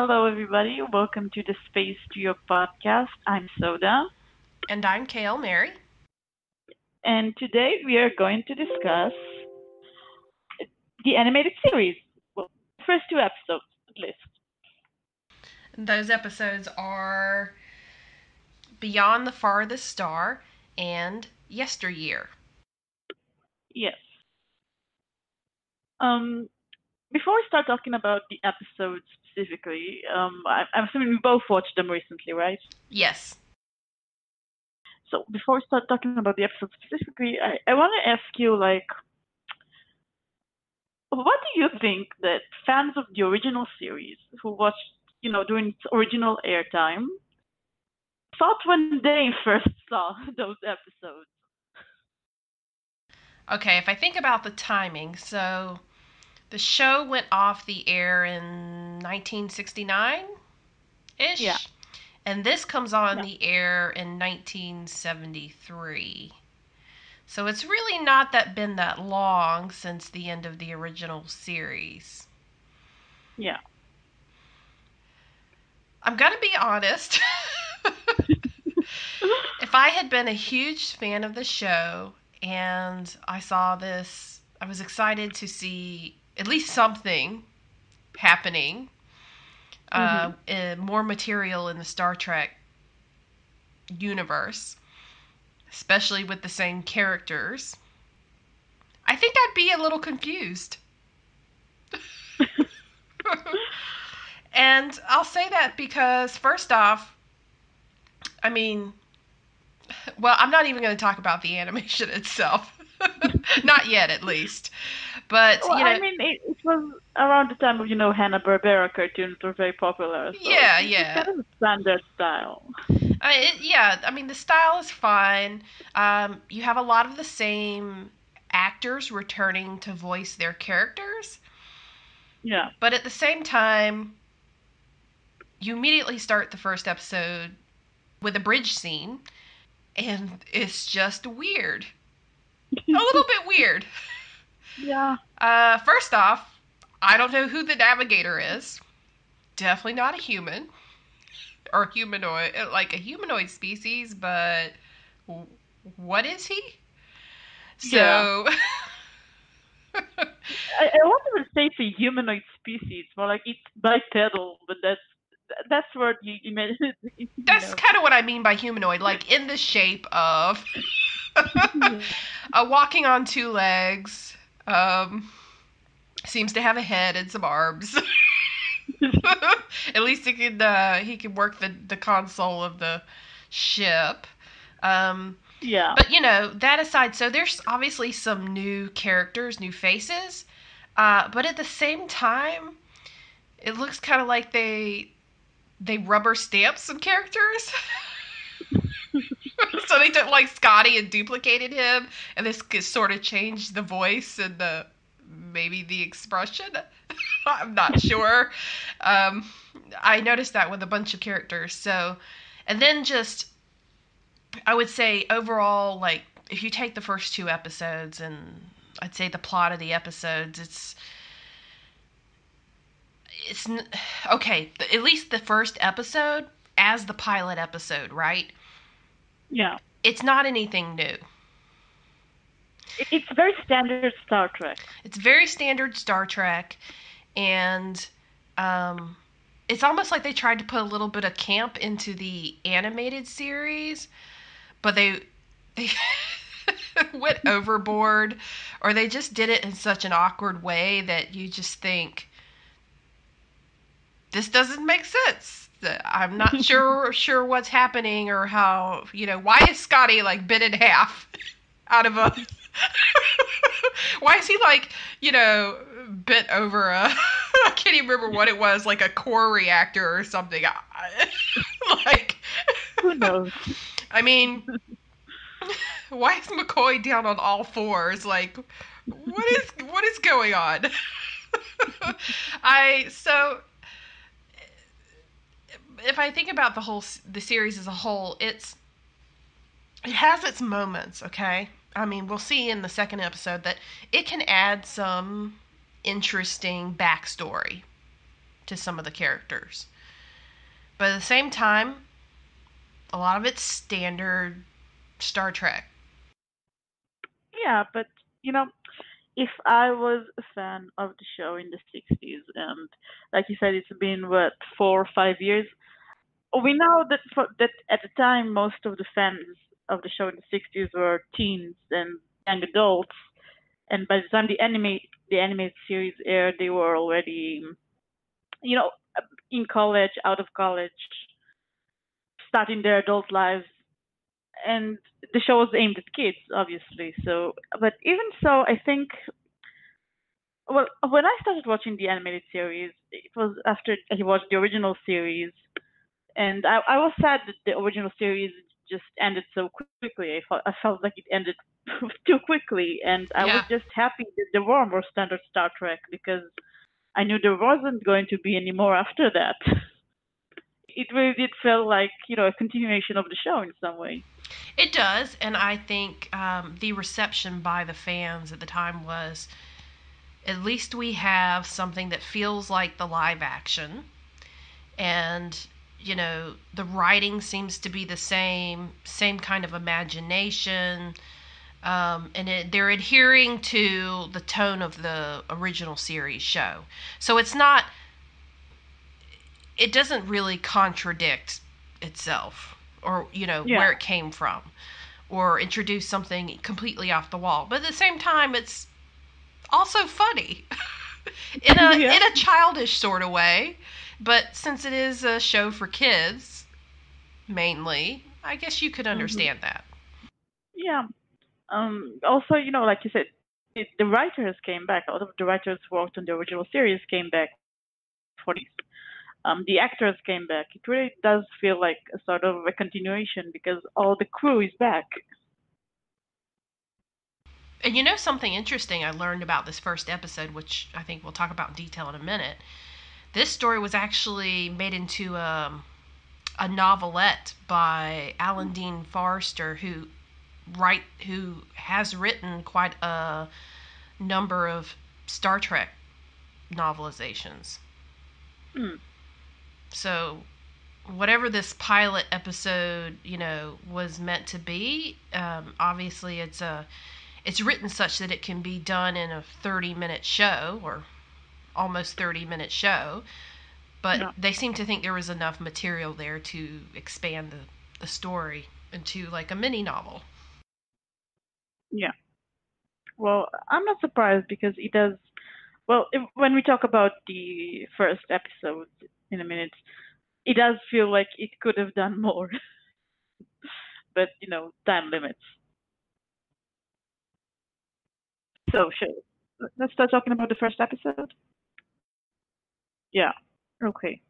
Hello, everybody. Welcome to the Space Trio podcast. I'm Soda, And I'm KLMeri. and today we are going to discuss the animated series. Well, first two episodes, at least. Those episodes are Beyond the Farthest Star and Yesteryear. Yes. Um, Before we start talking about the episodes specifically, I'm assuming we both watched them recently, right? Yes. So before we start talking about the episodes specifically, I want to ask you, what do you think that fans of the original series who watched, during its original airtime, thought when they first saw those episodes? Okay, if I think about the timing, so the show went off the air in 1969-ish. Yeah. And this comes on Yeah. the air in 1973. So it's really not been that long since the end of the original series. Yeah. I'm going to be honest. If I had been a huge fan of the show and I saw this, I was excited to see at least something happening, more material in the Star Trek universe, especially with the same characters. I think I'd be a little confused. And I'll say that because, first off, I mean, well, I'm not even going to talk about the animation itself. Not yet, at least. But, Well, I mean, it was around the time of, Hanna-Barbera cartoons were very popular. So yeah, it's yeah. kind of a standard style. I mean, the style is fine. You have a lot of the same actors returning to voice their characters. Yeah. But at the same time, you immediately start the first episode with a bridge scene, and it's just weird. A little bit weird. Yeah. First off, I don't know who the navigator is. Definitely not a human. Or humanoid, like a humanoid species, but what is he? So... Yeah. I wouldn't even say it's a humanoid species, more like it's bipedal, but that's where you made it. That's kind of what I mean by humanoid, like in the shape of walking on two legs, seems to have a head and some arms. At least he can work the console of the ship. Yeah. But that aside, so there's obviously some new characters, new faces, but at the same time, it looks kind of like they rubber stamp some characters. So they took like Scotty and duplicated him, and this sort of changed the voice and maybe the expression. I'm not sure. I noticed that with a bunch of characters. So, and then just, I would say overall, like if you take the first two episodes and I'd say the plot of the episodes, it's okay. At least the first episode as the pilot episode, right? Yeah. It's not anything new. It's very standard Star Trek. It's very standard Star Trek, and it's almost like they tried to put a little bit of camp into the animated series, but they went overboard, or they just did it in such an awkward way that you just think, this doesn't make sense. I'm not sure what's happening or how, why is Scotty like bit in half out of a why is he like, bit over a I can't even remember what it was, like a core reactor or something. Like, who knows? I mean, why is McCoy down on all fours? Like, what is going on? If I think about the series as a whole, it has its moments, okay? I mean, we'll see in the second episode that it can add some interesting backstory to some of the characters. But at the same time, a lot of it's standard Star Trek. Yeah, but if I was a fan of the show in the 60s, and like you said, it's been, what, 4 or 5 years? We know that at the time, most of the fans of the show in the 60s were teens and young adults. And by the time the animated series aired, they were already, you know, in college, out of college, starting their adult lives. And the show was aimed at kids, obviously. So, but even so, I think, well, when I started watching the animated series, it was after I watched the original series, and I was sad that the original series just ended so quickly. I felt like it ended too quickly, and I was Yeah. just happy that there were more standard Star Trek because I knew there wasn't going to be any more after that. It really did feel like a continuation of the show in some way. It does, and I think the reception by the fans at the time was, at least we have something that feels like the live action, and the writing seems to be the same kind of imagination, and they're adhering to the tone of the original series show. So it doesn't really contradict itself, or Yeah. where it came from, or introduce something completely off the wall. But at the same time, it's also funny in a Yeah. in a childish sort of way. But since it is a show for kids mainly, I guess you could Hmm. understand that. Yeah. Also, like you said, the writers came back. A lot of the writers who worked on the original series came back for these. The actors came back. It really does feel like a sort of a continuation because all the crew is back. And something interesting I learned about this first episode, which I think we'll talk about in detail in a minute. This story was actually made into a novelette by Alan Dean Forrester, who has written quite a number of Star Trek novelizations. Hmm. So whatever this pilot episode, was meant to be, obviously it's written such that it can be done in a 30-minute show, or almost 30-minute show. But Yeah. they seem to think there was enough material there to expand the story into like a mini novel. Yeah. Well, I'm not surprised because it does. Well, when we talk about the first episode in a minute, it does feel like it could have done more, but time limits. So, sure. Let's start talking about the first episode. Yeah. Okay.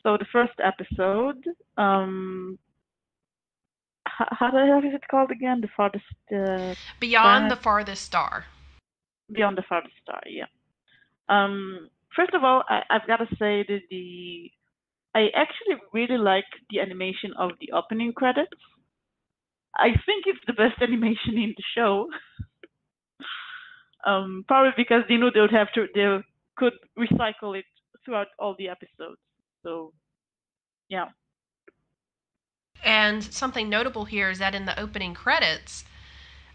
So the first episode, how the hell is it called again? The farthest Beyond planet the Farthest Star. beyond the farthest star. Yeah. First of all, I've got to say that I actually really like the animation of the opening credits. I think it's the best animation in the show. Probably because they knew they could recycle it throughout all the episodes. So yeah. And something notable here is that in the opening credits,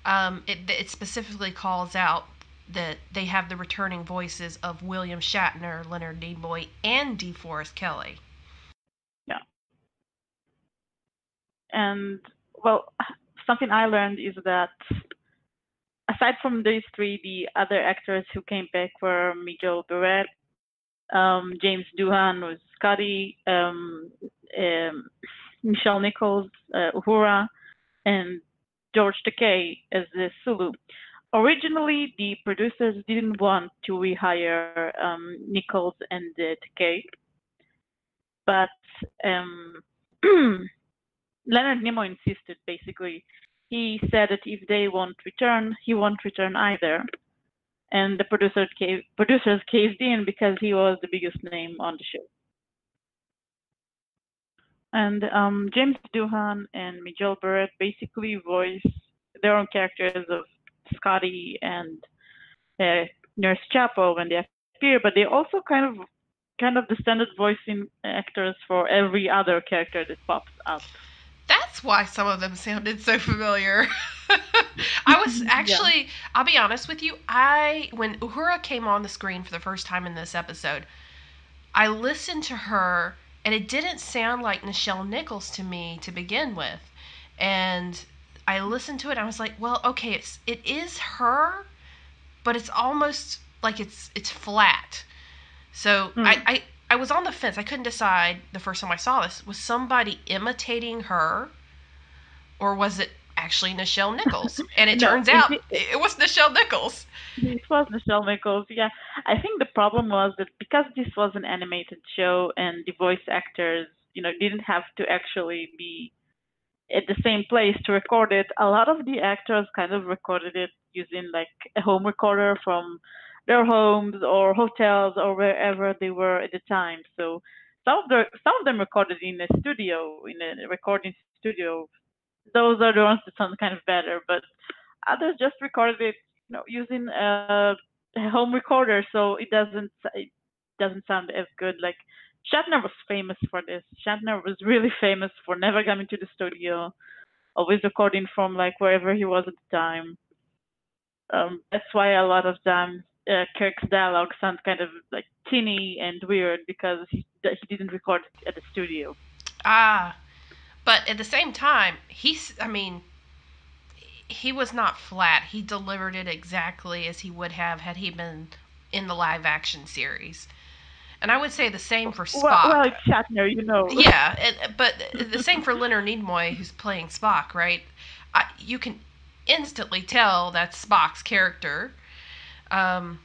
it specifically calls out that they have the returning voices of William Shatner, Leonard Nimoy, and DeForest Kelley. Yeah. And well, something I learned is that aside from these three, the other actors who came back were Miguel Barrett, James Doohan was Scotty, Michelle Nichols, Uhura, and George Takei as the Sulu. Originally, the producers didn't want to rehire Nichols and Takei, but um, Leonard Nimoy insisted, basically. He said that if they won't return, he won't return either. And the producers caved in because he was the biggest name on the show. And James Doohan and Miguel Barrett basically voice their own characters of Scotty and Nurse Chapel when they appear, but they also kind of kind of the standard voicing actors for every other character that pops up. That's why some of them sounded so familiar. I was Yeah. actually, I'll be honest with you, when Uhura came on the screen for the first time in this episode, I listened to her and it didn't sound like Nichelle Nichols to me to begin with. And I listened to it and I was like, well, okay, it is her, but it's almost like it's flat. So Mm. I was on the fence. I couldn't decide the first time I saw this. Was somebody imitating her or was it actually Nichelle Nichols? And it No, turns out it was Nichelle Nichols. it was Michelle Nichols. Yeah, I think the problem was that because this was an animated show and the voice actors, didn't have to actually be at the same place to record it. A lot of the actors kind of recorded it using like a home recorder from their homes or hotels or wherever they were at the time. So some of them recorded in a studio, in a recording studio. Those are the ones that sound kind of better, but others just recorded it, using a home recorder, so it doesn't sound as good. Like Shatner was famous for this. Shatner was really famous for never coming to the studio, always recording from like wherever he was at the time. That's why a lot of times Kirk's dialogue sounds kind of like tinny and weird because he didn't record it at the studio. Ah, but at the same time, I mean, he was not flat. He delivered it exactly as he would have had he been in the live action series. And I would say the same for Well, Spock. it's Shatner. Yeah, but the same for Leonard Nimoy, who's playing Spock, right? You can instantly tell that's Spock's character. Um,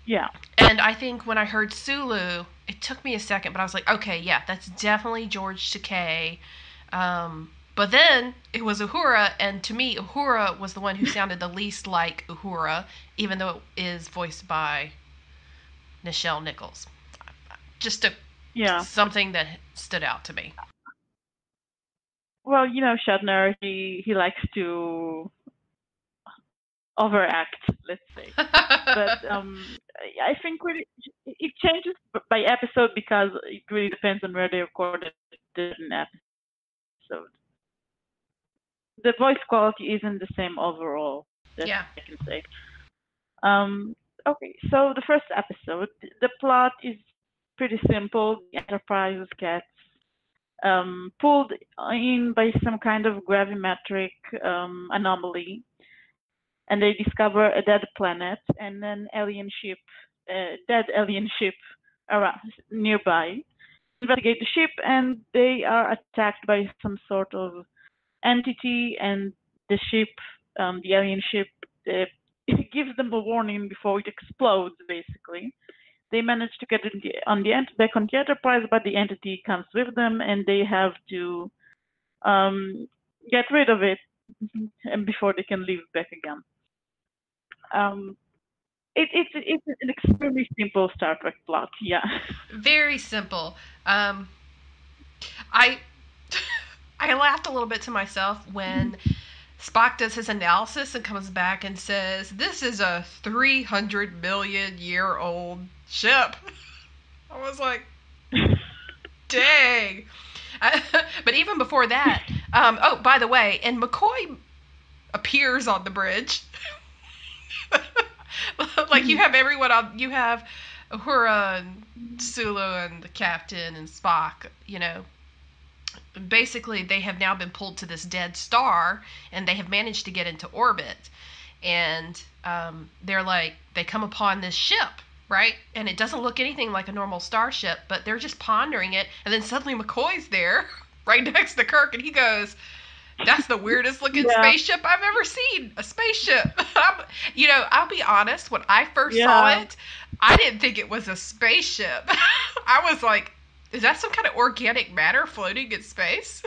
Yeah. and I think when I heard Sulu, it took me a second, but I was like, okay, yeah, that's definitely George Takei. But then it was Uhura, and to me, Uhura was the one who sounded the least like Uhura, even though it is voiced by Nichelle Nichols. Just Yeah. something that stood out to me. Well, Shatner, he likes to overact, let's say. But I think really it changes by episode because it really depends on where they recorded an episode. The voice quality isn't the same overall. That Yeah. I can say. Okay, so the first episode, the plot is pretty simple. The Enterprise gets pulled in by some kind of gravimetric anomaly, and they discover a dead planet and an alien ship, a dead alien ship around nearby. Investigate the ship, and they are attacked by some sort of entity, and the ship, the alien ship, uh, it gives them a warning before it explodes. Basically, they manage to get back on the Enterprise, but the entity comes with them, and they have to um, get rid of it and before they can leave back again. Um, it's an extremely simple Star Trek plot. Yeah. Very simple. I I laughed a little bit to myself when Spock does his analysis and comes back and says, "This is a 300 million-year-old ship." I was like, "Dang!" But even before that, oh, by the way, and McCoy appears on the bridge. Like you have everyone on. You have Uhura and Sulu and the captain and Spock. Basically they have now been pulled to this dead star and they have managed to get into orbit, and they come upon this ship, right, and it doesn't look anything like a normal starship, but they're just pondering it, and then suddenly McCoy's there right next to Kirk, and he goes, "That's the weirdest looking Yeah. spaceship I've ever seen. A spaceship." I'll be honest. When I first saw Yeah. it, I didn't think it was a spaceship. I was like, "Is that some kind of organic matter floating in space?"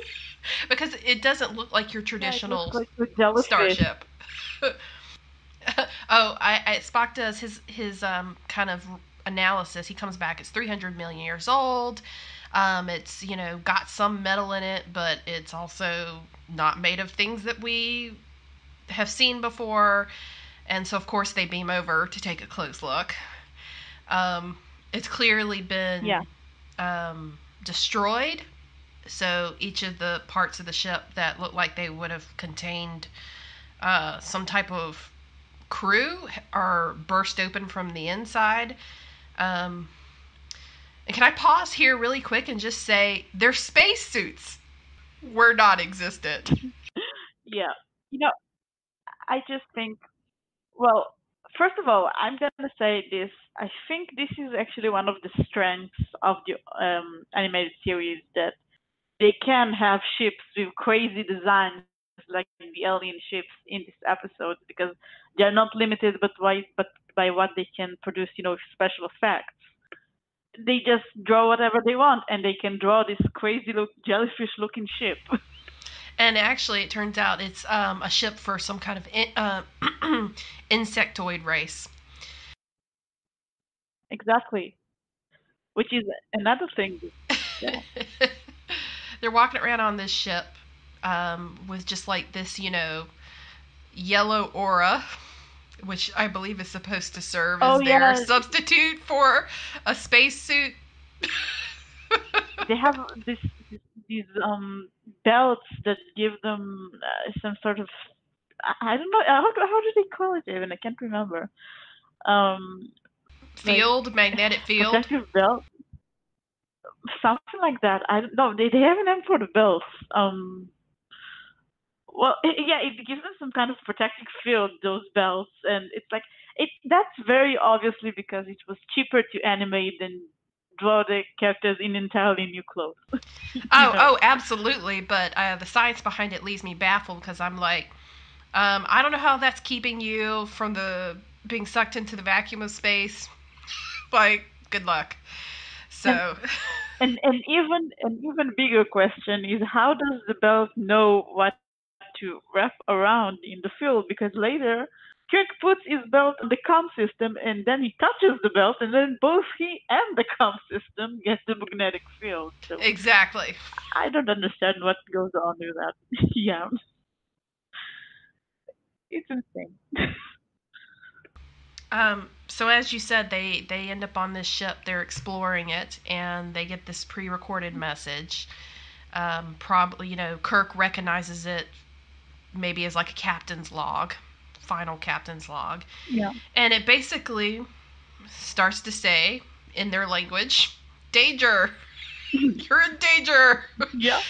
Because it doesn't look like your Yeah. It looks traditional like a jellyfish. starship. Spock does his kind of analysis. He comes back. It's 300 million years old. It's got some metal in it, but it's also not made of things that we have seen before. And so of course they beam over to take a close look. Um, It's clearly been destroyed. So each of the parts of the ship that look like they would have contained some type of crew are burst open from the inside. And can I pause here really quick and just say their spacesuits were not existent. Yeah. I just think, well, first of all, I'm going to say this. I think this is actually one of the strengths of the animated series, that they can have ships with crazy designs like the alien ships in this episode, because they're not limited by what they can produce, with special effects. They just draw whatever they want, and they can draw this crazy jellyfish looking ship. And actually, it turns out it's a ship for some kind of insectoid race. Exactly. Which is another thing. Yeah. They're walking around on this ship with just like this, yellow aura, which I believe is supposed to serve as their substitute for a spacesuit. They have these belts that give them some sort of, I don't know, how do they call it even? I can't remember. Magnetic field. Protective belt, something like that. I don't know. They have a name for the belts. Well, it gives them some kind of protective field, those belts, and it's like that's very obviously because it was cheaper to animate than draw the characters in entirely new clothes. Oh, absolutely. But the science behind it leaves me baffled, because I'm like, I don't know how that's keeping you from being sucked into the vacuum of space. Like, good luck. So. And even bigger question is, how does the belt know what to wrap around in the field? Because later Kirk puts his belt on the comm system, and then he touches the belt, and then both he and the comm system get the magnetic field. So exactly. I don't understand what goes on with that. Yeah. It's insane. So as you said, they end up on this ship. They're exploring it, and they get this pre-recorded message. Probably, Kirk recognizes it maybe as like a captain's log, final captain's log. Yeah. And it basically starts to say, in their language, danger. You're in danger. Yeah.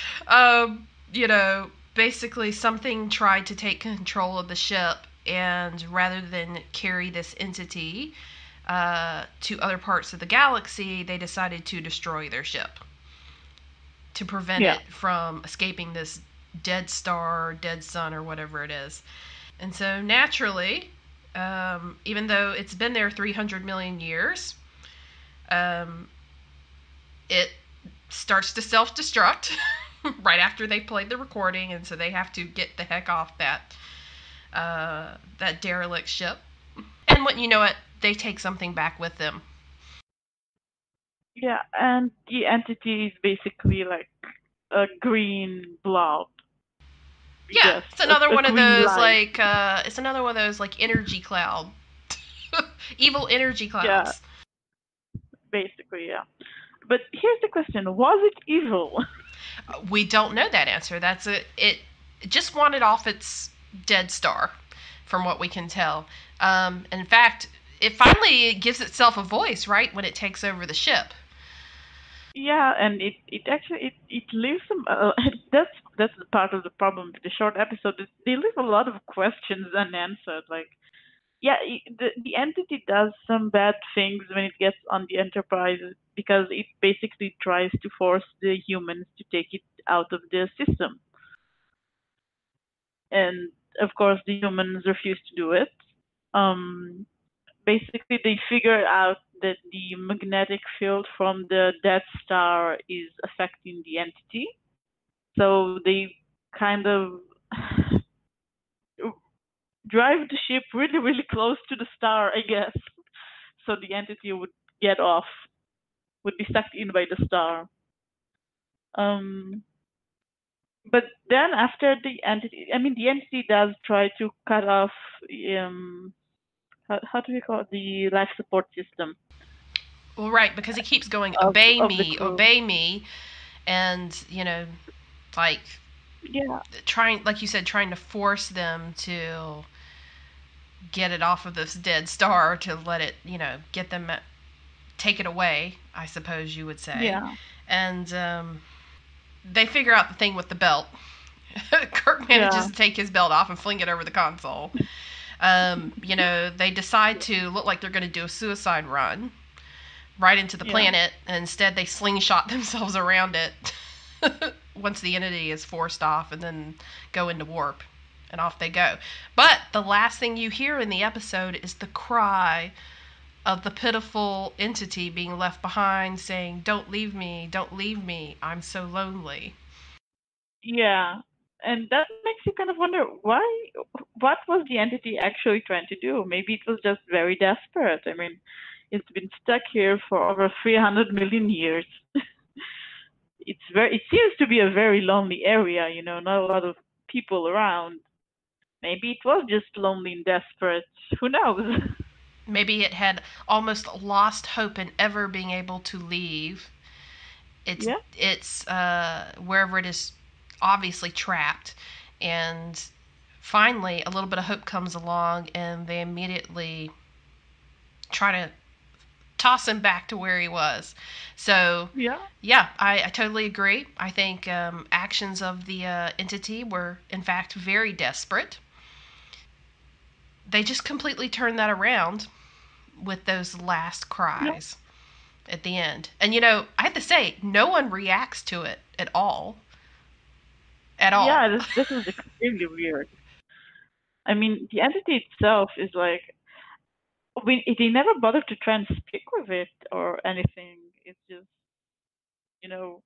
Basically something tried to take control of the ship, and rather than carry this entity to other parts of the galaxy, they decided to destroy their ship to prevent it from escaping this dead star, dead sun, or whatever it is. And so naturally, even though it's been there 300 million years, it starts to self-destruct right after they played the recording, and so they have to get the heck off that derelict ship. And when you know it, they take something back with them. Yeah, and the entity is basically like a green blob. Yeah, it's another one of those light. It's another one of those like energy cloud, evil energy clouds. Yeah, basically, yeah. But here's the question: was it evil? We don't know that answer. It just wanted off its dead star, from what we can tell. And in fact, it finally gives itself a voice, right, when it takes over the ship. Yeah, and it actually leaves some. That's part of the problem with the short episode. They leave a lot of questions unanswered. Like, yeah, the entity does some bad things when it gets on the Enterprise, because it basically tries to force the humans to take it out of the system, and of course the humans refuse to do it. Basically, they figure out that the magnetic field from the Death Star is affecting the entity. So they kind of drive the ship really, really close to the star, I guess. So the entity would get off, would be sucked in by the star. But then after the entity does try to cut off, how do we call it, the life support system. Well, right, because he keeps going, of the crew. obey me, and like Yeah, trying, like you said, trying to force them to get it off of this dead star to let it, get them, take it away, I suppose you would say. yeah, And they figure out the thing with the belt. Kirk manages yeah, to take his belt off and fling it over the console. They decide to look like they're going to do a suicide run right into the yeah, planet, and instead they slingshot themselves around it once the entity is forced off, and then go into warp, and off they go. But the last thing you hear in the episode is the cry of the pitiful entity being left behind, saying, don't leave me, I'm so lonely." yeah. And that makes you kind of wonder why. What was the entity actually trying to do? Maybe it was just very desperate. I mean, it's been stuck here for over 300 million years. It's very. It seems to be a very lonely area. Not a lot of people around. Maybe it was just lonely and desperate. Who knows? Maybe it had almost lost hope in ever being able to leave. It's Yeah, it's wherever it is, obviously trapped, and finally a little bit of hope comes along, and they immediately try to toss him back to where he was. So yeah, yeah, I totally agree. I think actions of the entity were in fact very desperate. They just completely turned that around with those last yeah, cries at the end. And I have to say, no one reacts to it at all. At all. yeah. This is extremely weird. I mean, the entity itself is like they never bothered to try and speak with it or anything. It's just you know,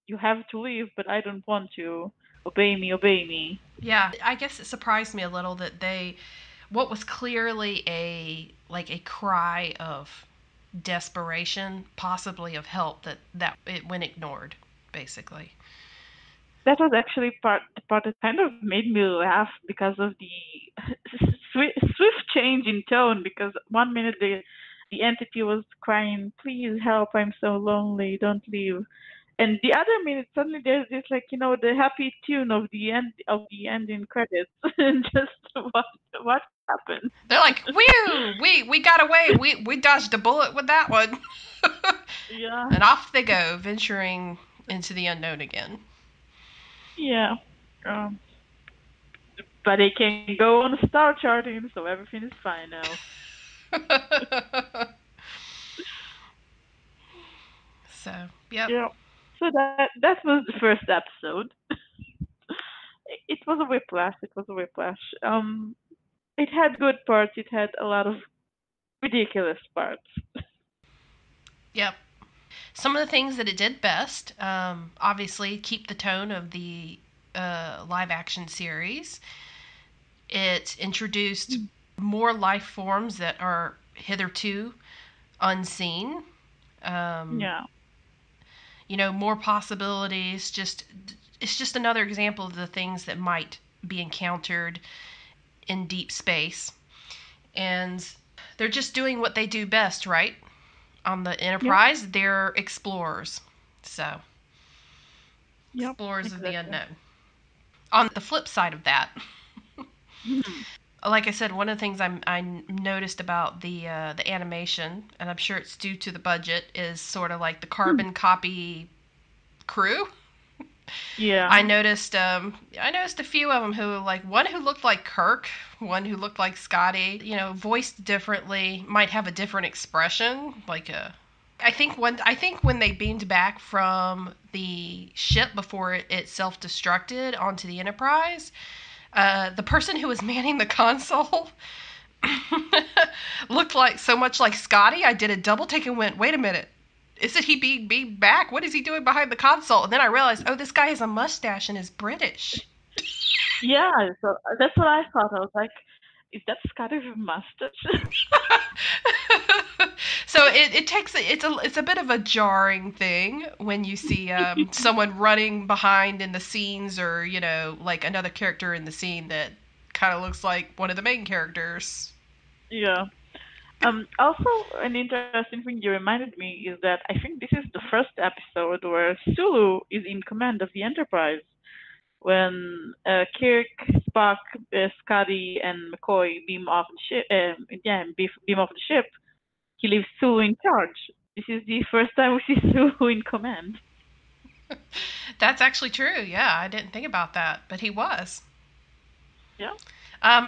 you have to leave, but I don't want to. Obey me, obey me. Yeah, I guess it surprised me a little that what was clearly a cry of desperation, possibly of help, that it went ignored, basically. That was actually the part that kind of made me laugh because of the swift change in tone. Because one minute the entity was crying, "Please help! I'm so lonely. Don't leave." And the other minute, suddenly there's this like the happy tune of the ending credits, and just what happened? They're like, "Whew, we got away. We dodged a bullet with that one." Yeah, And off they go, venturing into the unknown again. yeah. Um, but they can go on star charting, so everything is fine now. So, yep. Yeah. So that was the first episode. It was a whiplash. It was a whiplash. It had good parts. It had a lot of ridiculous parts. Yep. Some of the things that it did best, obviously, keep the tone of the live action series. It introduced more life forms that are hitherto unseen. Um, Yeah. more possibilities. It's just another example of the things that might be encountered in deep space, and they're just doing what they do best, right? On the Yep. Enterprise, they're explorers. So, Yep. explorers of the Exactly. unknown. On the flip side of that, Mhm. like I said, one of the things I noticed about the animation, and I'm sure it's due to the budget, is sort of like the carbon copy crew. Yeah. I noticed a few of them who, like, one who looked like Kirk, one who looked like Scotty, voiced differently, might have a different expression, like a. I think when they beamed back from the ship before it self-destructed onto the Enterprise, the person who was manning the console looked like so much like Scotty. I did a double take and went, wait a minute. Isn't he being back? What is he doing behind the console? And then I realized, oh, this guy has a mustache and is British. Yeah. So that's what I thought. I was like, is that Scotty with mustache? So it takes it's a bit of a jarring thing when you see someone running behind in the scenes, or like another character in the scene that kind of looks like one of the main characters. Yeah. Also, an interesting thing you reminded me is that I think this is the first episode where Sulu is in command of the Enterprise. When Kirk, Spock, Scotty, and McCoy beam off the ship, beam off the ship, he leaves Sulu in charge. This is the first time we see Sulu in command. That's actually true. Yeah, I didn't think about that, but he was. Yeah.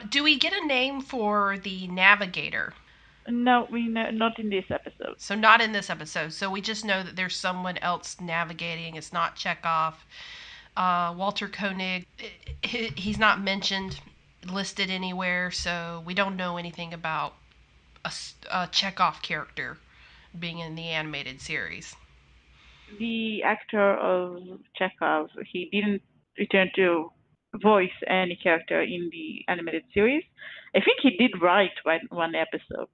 Do we get a name for the navigator? No, not in this episode. So not in this episode. So we just know that there's someone else navigating. It's not Chekhov. Walter Koenig, he's not mentioned, listed anywhere, so we don't know anything about a Chekhov character being in the animated series. The actor of Chekhov, he didn't return to voice any character in the animated series. I think he did write one episode.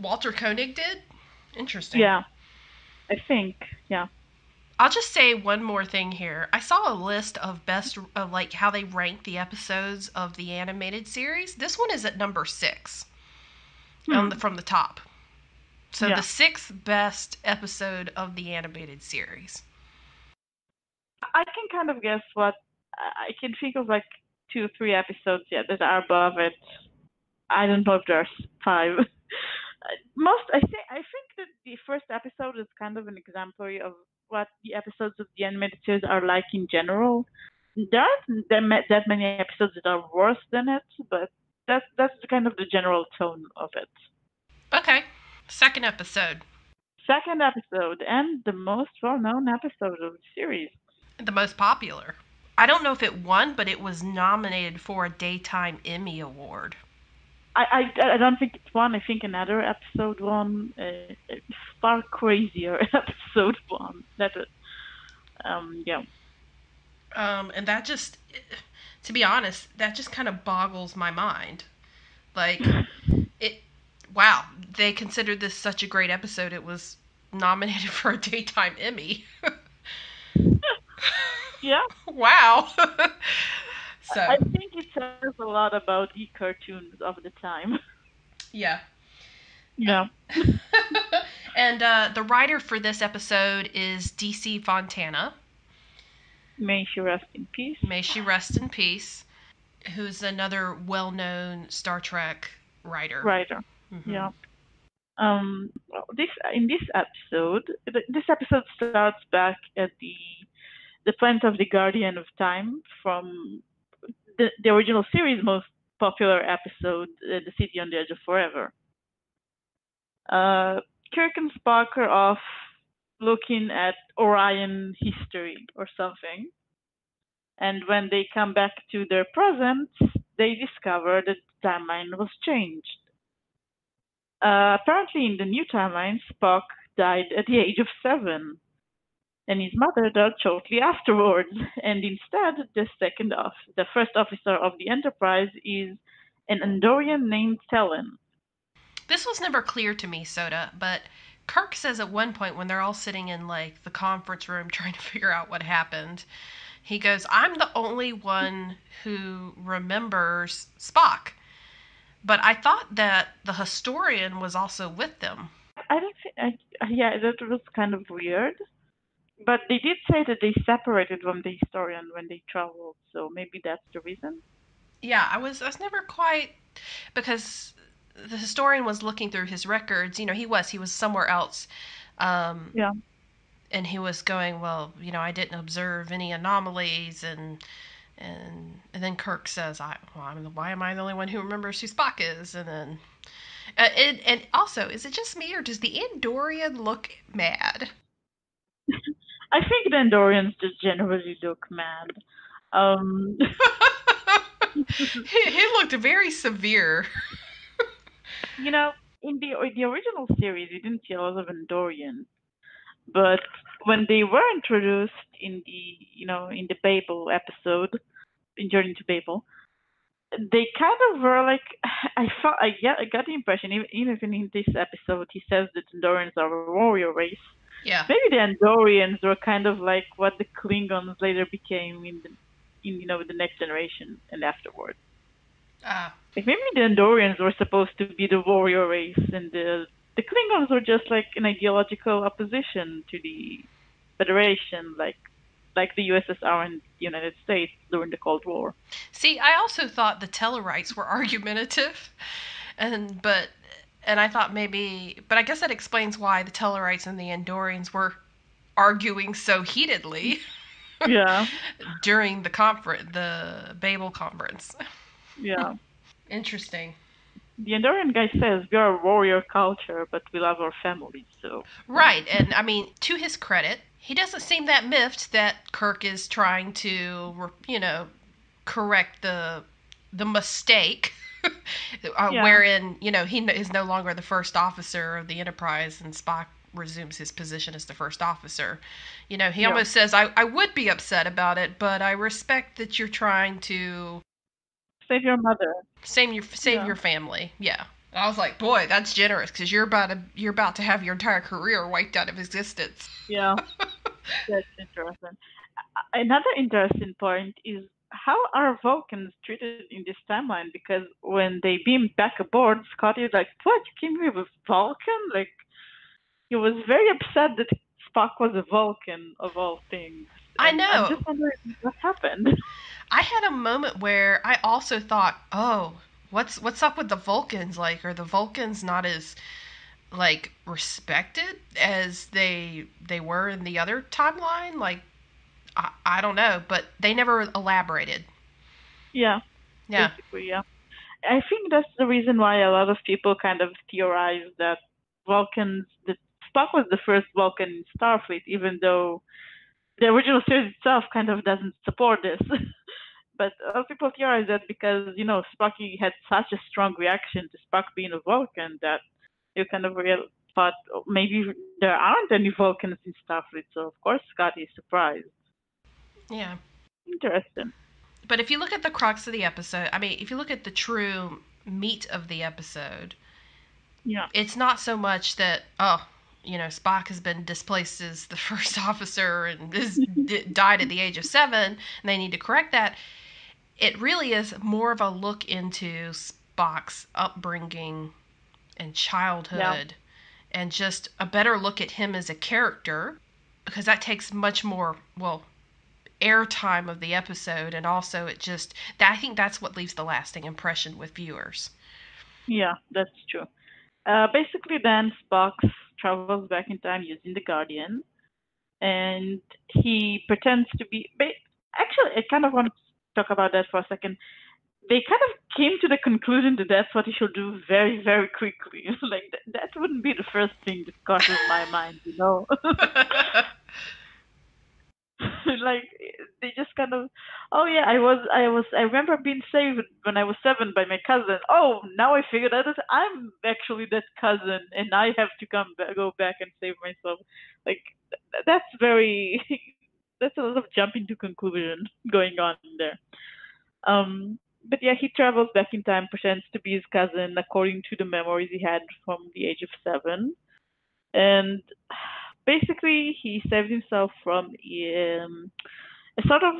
Walter Koenig did? Interesting. Yeah, I think. Yeah. I'll just say one more thing here. I saw a list of best of like how they rank the episodes of the animated series. This one is at number 6 from the top. So Yeah. the 6th best episode of the animated series. I can kind of guess what I can think of, like 2-3 episodes yet that are above it. I don't know if there's 5. I think that the first episode is kind of an exemplary of what the episodes of the animated series are like in general. There aren't that many episodes that are worse than it, but that's kind of the general tone of it. Okay. Second episode. Second episode, and the most well-known episode of the series. The most popular. I don't know if it won, but it was nominated for a Daytime Emmy Award. I don't think it won. I think another episode won. Far crazier episode won. Yeah. And that just, to be honest, that just kind of boggles my mind. Like, wow, they considered this such a great episode, it was nominated for a Daytime Emmy. Yeah. Wow. So I think it says a lot about the cartoons of the time. Yeah. Yeah. And the writer for this episode is DC Fontana. May she rest in peace. May she rest in peace. Who's another well-known Star Trek writer. Mm-hmm. Yeah. This episode starts back at the planet of the Guardian of Time from the original series' most popular episode, The City on the Edge of Forever. Kirk and Spock are off looking at Orion history or something. And when they come back to their present, they discover that the timeline was changed. Apparently, in the new timeline, Spock died at the age of 7, and his mother died shortly afterwards. And instead, the first officer of the Enterprise is an Andorian named Talon. This was never clear to me, Soda, but Kirk says at one point when they're all sitting in like the conference room trying to figure out what happened, he goes, "I'm the only one who remembers Spock." But I thought that the historian was also with them. I don't think. Yeah, that was kind of weird. But they did say that they separated from the historian when they traveled, so maybe that's the reason. Yeah, I was never quite, because the historian was looking through his records. You know, he was somewhere else. Yeah. And he was going, well, you know, I didn't observe any anomalies, and then Kirk says, why am I the only one who remembers who Spock is? And then, and also, is it just me or does the Andorian look mad? I think the Andorians just generally look mad. He looked very severe. You know, in the original series, you didn't see a lot of Andorians, but when they were introduced in the Babel episode, in Journey to Babel, they kind of were like, I got the impression, even in this episode, he says that Andorians are a warrior race. Yeah. Maybe the Andorians were kind of like what the Klingons later became in the Next Generation and afterwards. Like maybe the Andorians were supposed to be the warrior race, and the Klingons were just like an ideological opposition to the Federation, like the USSR and the United States during the Cold War. See, I also thought the Tellarites were argumentative, and but and I thought maybe, but I guess that explains why the Tellarites and the Andorians were arguing so heatedly Yeah, during the Babel conference. yeah. Interesting. The Andorian guy says we are a warrior culture, but we love our families. So yeah, Right, and I mean, to his credit, he doesn't seem that miffed that Kirk is trying to, correct the mistake, yeah, wherein he is no longer the first officer of the Enterprise, and Spock resumes his position as the first officer. He yeah. almost says, "I would be upset about it, but I respect that you're trying to Save your mother. save Yeah, your family." Yeah. I was like, boy, that's generous because you're about to have your entire career wiped out of existence. yeah. That's interesting. Another interesting point is how are Vulcans treated in this timeline? Because when they beamed back aboard, Scotty was like, "What? You came here with Vulcan?" Like he was very upset that Spock was a Vulcan of all things, I and I'm know. just wondering what happened. I had a moment where I also thought, oh, what's up with the Vulcans? Like, are the Vulcans not as like respected as they were in the other timeline? Like, I don't know, but they never elaborated. Yeah, Yeah. basically, yeah. I think that's the reason why a lot of people kind of theorize that that Spock was the first Vulcan in Starfleet, even though the original series itself kind of doesn't support this. But a lot of people theorize that because, Spocky had such a strong reaction to Spock being a Vulcan that you kind of thought, oh, maybe there aren't any Vulcans in Starfleet, so of course Scotty is surprised. Yeah. Interesting. But if you look at the crux of the episode, I mean, if you look at the true meat of the episode, Yeah. it's not so much that, oh, Spock has been displaced as the first officer and died at the age of 7, and they need to correct that. It really is more of a look into Spock's upbringing and Yeah. childhood, and just a better look at him as a character, because that takes much more, well, airtime of the episode, and also I think that's what leaves the lasting impression with viewers. Yeah, that's true. Basically, then Spock travels back in time using the Guardian, and he pretends to be. Actually, I kind of want to talk about that for a second. They kind of came to the conclusion that that's what he should do very, very quickly. Like that wouldn't be the first thing that crosses my mind. Like they just kind of, oh yeah, I remember being saved when I was 7 by my cousin. Oh, now I figured out that I'm actually that cousin, and I have to go back and save myself. Like that's very, that's a lot of jumping to conclusion going on there. But yeah, he travels back in time, pretends to be his cousin according to the memories he had from the age of 7, and basically he saved himself from a sort of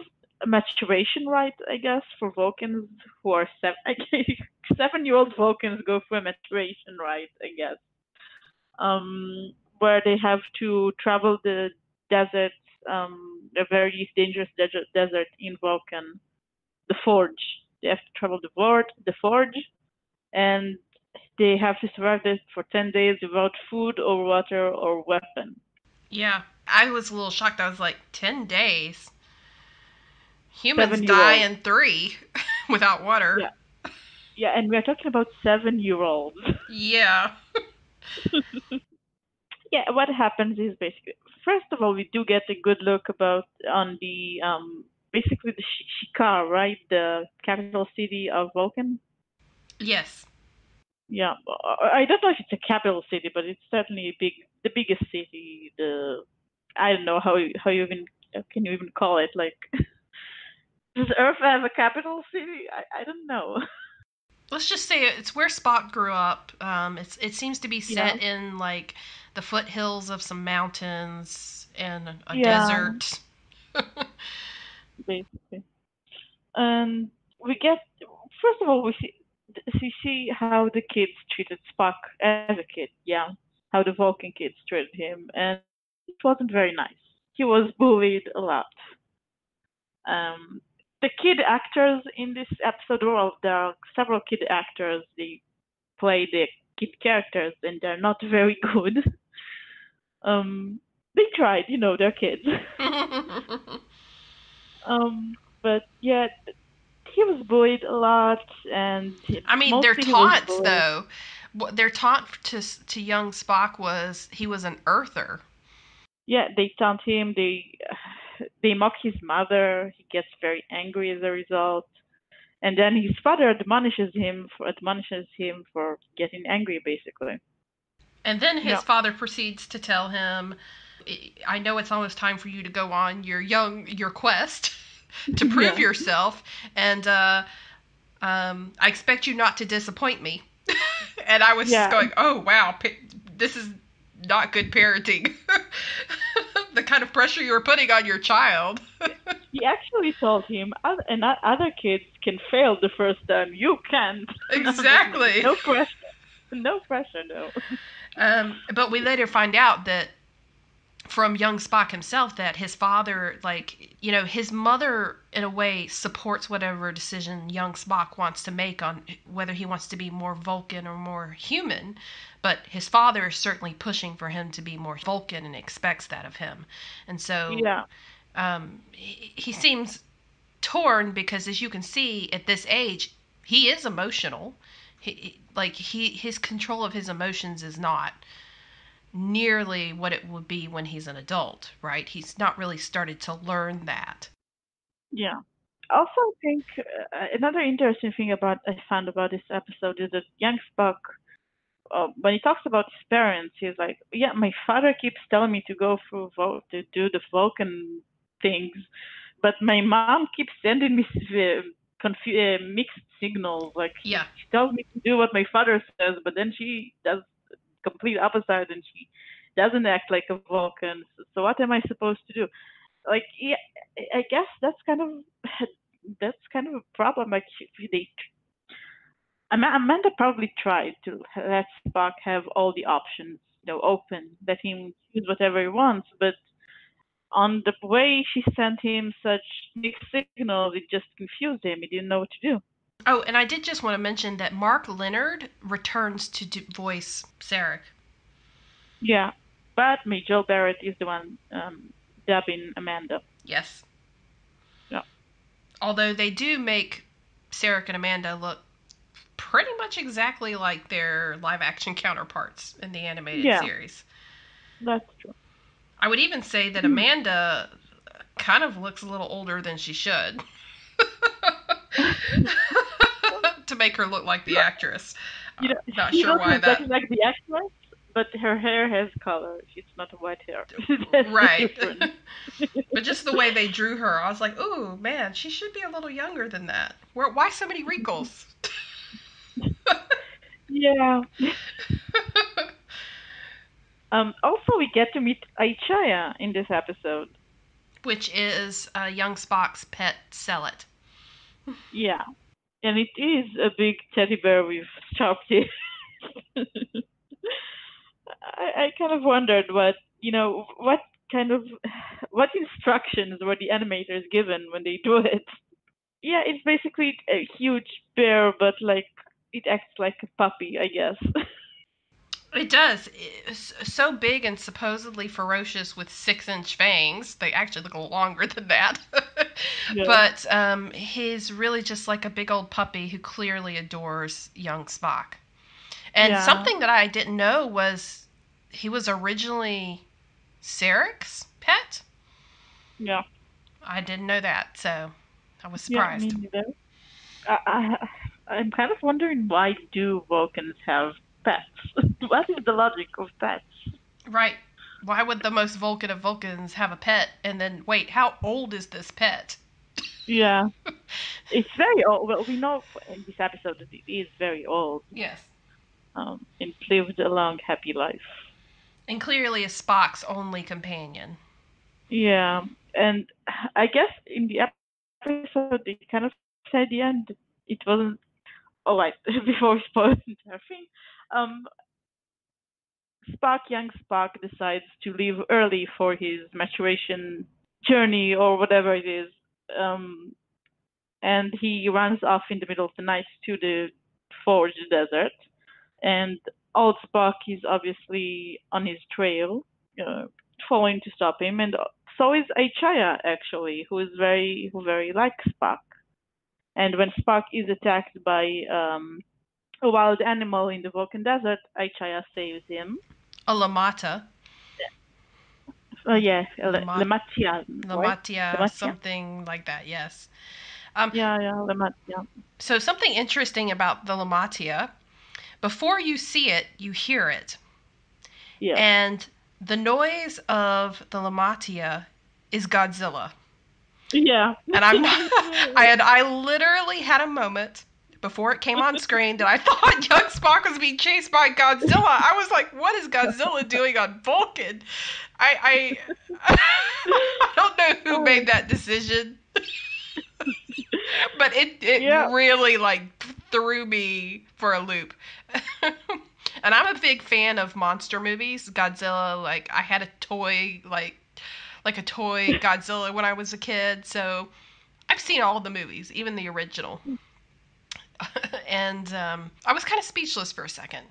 maturation rite, I guess, for Vulcans who are 7-year-old Vulcans go through a maturation rite, I guess, where they have to travel the desert, a very dangerous desert in Vulcan, the Forge. They have to travel the Forge, and they have to survive this for 10 days without food or water or weapon. Yeah, I was a little shocked. I was like, 10 days? Humans 7-year-old. die in 3 without water. Yeah. Yeah, and we're talking about 7-year-olds. Yeah. Yeah, what happens is basically, first of all, we do get a good look about on the basically the Shikar, right? The capital city of Vulcan. Yes. Yeah, I don't know if it's a capital city, but it's certainly the biggest city. I don't know how you even can you even call it like. Does Earth have a capital city? I don't know. Let's just say it's where Spock grew up. It seems to be Yeah, set in like the foothills of some mountains and a yeah, desert. basically. And we get first of all, we see how the kids treated Spock as a kid. Yeah, how the Vulcan kids treated him, and it wasn't very nice. He was bullied a lot. Um, the kid actors in this episode, well, there are several kid actors. They play the kid characters, and they're not very good. They tried, they're kids. But yeah, he was bullied a lot, and I mean, their mostly he was taunts bullied. though. What their taunt to young Spock was he was an Earther. Yeah, they taunt him. They mock his mother. He gets very angry as a result, and then his father admonishes him for getting angry, basically. And then Yeah, his father proceeds to tell him, "I know it's almost time for you to go on your quest to prove yeah, yourself, and I expect you not to disappoint me." And I was just yeah, going, "Oh wow, this is not good parenting." The kind of pressure you were putting on your child. he actually told him, and other kids can fail the first time. You can't. Exactly. No pressure. No pressure, no. But we later find out that from young Spock himself that his father, like, his mother, in a way, supports whatever decision young Spock wants to make on whether he wants to be more Vulcan or more human. But his father is certainly pushing for him to be more Vulcan and expects that of him. And so Yeah, he seems torn because, as you can see, at this age, he is emotional. His control of his emotions is not nearly what it would be when he's an adult, right? He's not really started to learn that. yeah. Also, I think another interesting thing about I found about this episode is that young Spock, when he talks about his parents, he's like, "Yeah, my father keeps telling me to go through to do the Vulcan things, but my mom keeps sending me mixed signals. Like Yeah. she tells me to do what my father says, but then she does complete opposite, and she doesn't act like a Vulcan. So what am I supposed to do? Like, yeah, I guess that's kind of a problem. Like they, Amanda probably tried to let Spock have all the options, open, let him choose whatever he wants, but on the way she sent him such mixed signals, it just confused him. He didn't know what to do. Oh, and I did just want to mention that Mark Leonard returns to voice Sarek. Yeah, but Joel Barrett is the one dubbing Amanda. Yes. Yeah, Although they do make Sarek and Amanda look pretty much exactly like their live action counterparts in the animated yeah, series. that's true. I would even say that Amanda kind of looks a little older than she should. To make her look like the actress. Not She sure looks why that. exactly like the actress, but her hair has color. It's not white hair. That's the Right. difference. But just the way they drew her, I was like, ooh, man, she should be a little younger than that. Why so many wrinkles? Yeah. Also, we get to meet Aichaya in this episode. Which is young Spock's pet Celet. Yeah, and it is a big teddy bear with sharp teeth. I kind of wondered what kind of what instructions were the animators given when they do it. Yeah, it's basically a huge bear, but like it acts like a puppy, I guess. It does. It's so big and supposedly ferocious with 6-inch fangs. They actually look a little longer than that. Yeah, But he's really just like a big old puppy who clearly adores young Spock. And yeah, something that I didn't know was he was originally Sarek's pet. yeah, I didn't know that, so I was yeah. Me surprised. neither. I'm kind of wondering, why do Vulcans have pets? What is the logic of pets? Right. Why would the most Vulcan of Vulcans have a pet? And then, wait, how old is this pet? Yeah, it's very old. Well, we know in this episode that it is very old. Yes. And lived a long, happy life. And clearly is Spock's only companion. Yeah, and I guess in the episode they kind of said at the end it wasn't all right, before we spoil the entire thing, um, young Spock decides to leave early for his maturation journey or whatever it is, and he runs off in the middle of the night to the Forge Desert, and old Spock is obviously on his trail, uh, following to stop him, and so is Aichaya actually, who very likes Spock. And when Spock is attacked by a wild animal in the Vulcan desert, Aichaya saves him. A Lamata. Yeah, Lamat- Lematia, right? Lamatia, Lematia? something like that, yes. Yeah, Lematia. So something interesting about the Lamatia, before you see it, you hear it. Yeah. And the noise of the Lamatia is Godzilla. Yeah. And I'm not I literally had a moment before it came on screen that I thought young Spock was being chased by Godzilla. I was like, what is Godzilla doing on Vulcan? I I don't know who made that decision. But it really like threw me for a loop. And I'm a big fan of monster movies. Godzilla, like I had a toy like a toy Godzilla when I was a kid, so I've seen all the movies, even the original. And I was kind of speechless for a second.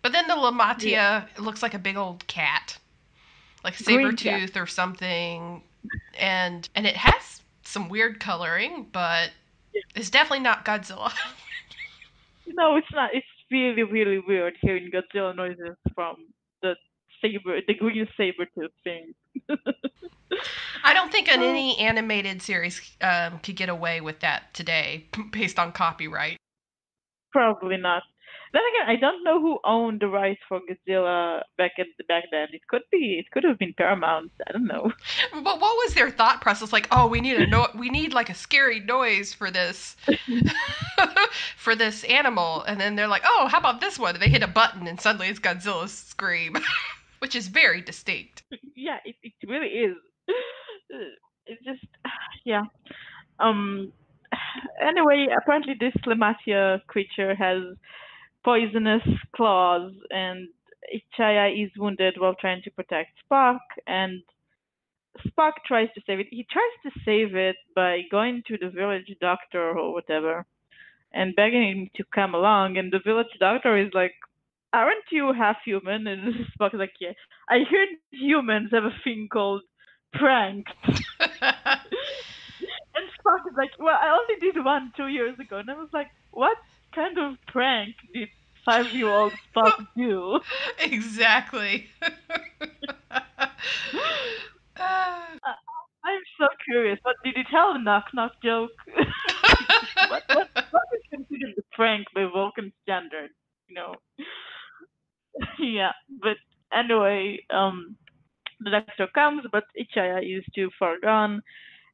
But then the Lamatia looks like a big old cat, like Sabretooth or something, and it has some weird coloring, but it's definitely not Godzilla. No, it's not. It's really, really weird hearing Godzilla noises from the green saber-tooth thing. I don't think any animated series could get away with that today, based on copyright. Probably not. Then again, I don't know who owned the rights for Godzilla back then. It could have been Paramount. I don't know. But what was their thought process? Like, oh, we need like a scary noise for this, for this animal, and then they're like, oh, how about this one? And they hit a button, and suddenly it's Godzilla's scream, which is very distinct. Yeah, it really is. It's just, yeah. Anyway, apparently this Lematia creature has poisonous claws, and Ichaya is wounded while trying to protect Spock, and Spock tries to save it. He tries to save it by going to the village doctor or whatever and begging him to come along, and the village doctor is like, aren't you half human? And Spock is like, yeah, I heard humans have a thing called pranks. And Spock is like, well, I only did one 2 years ago. And I was like, what kind of prank did 5-year-old Spock do? Exactly. I'm so curious. What did he tell the knock-knock joke? what is considered a prank by Vulcan standards? You know? Yeah, but anyway, the doctor comes, but Ichaya is too far gone.